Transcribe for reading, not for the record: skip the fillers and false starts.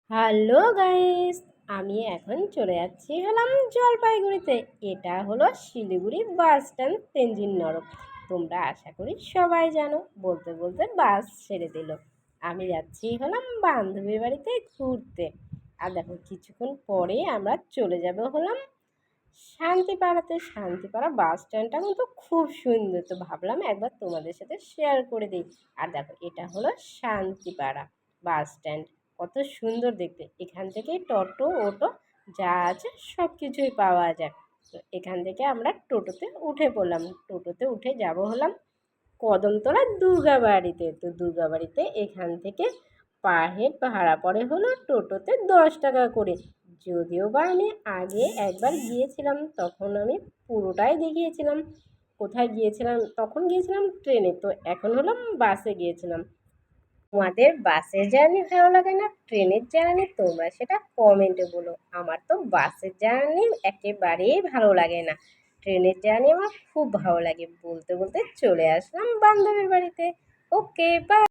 Hello guys, আমি এখন চলে যাচ্ছি জলপাইগুড়িতে। এটা হলো শিলিগুড়ি বাস স্ট্যান্ড তেনজিং নরক। তোমরা আশা করি সবাই জানো। বলতে বলতে বাস ছেড়ে দিল। আমি যাচ্ছি বান্ধবীর বাড়িতে ঘুরতে। আর দেখো, কিছুক্ষণ পরে আমরা চলে যাব শান্তিপাড়াতে। শান্তিপাড়া বাস স্ট্যান্ডটা কিন্তু খুব সুন্দর, তো ভাবলাম একবার তোমাদের সাথে শেয়ার করে দিই। আর দেখো, এটা হলো শান্তিপাড়া বাস স্ট্যান্ড। কত সুন্দর দেখতে। এখান থেকে টোটো অটো যা আছে সব কিছুই পাওয়া যায়। তো এখান থেকে আমরা টোটোতে উঠে পড়লাম। টোটোতে উঠে যাব কদমতলা দুর্গাবাড়িতে। তো দুর্গাবাড়িতে এখান থেকে পার হেড ভাড়া পড়ে টোটোতে 10 টাকা করে। যদিও বা আমি আগে একবার গিয়েছিলাম, তখন আমি পুরোটাই দেখিয়েছিলাম। কোথায় গিয়েছিলাম? তখন গিয়েছিলাম ট্রেনে, তো এখন বাসে গিয়েছিলাম। তোমাদের বাসের জার্নি ভালো লাগে না ট্রেনের জার্নি? তোমরা সেটা কমেন্টে বলো। আমার তো বাসের জার্নি একেবারেই ভালো লাগে না। ট্রেনের জার্নি আমার খুব ভালো লাগে। বলতে বলতে চলে আসলাম বান্ধবীর বাড়িতে। ওকে, বাই।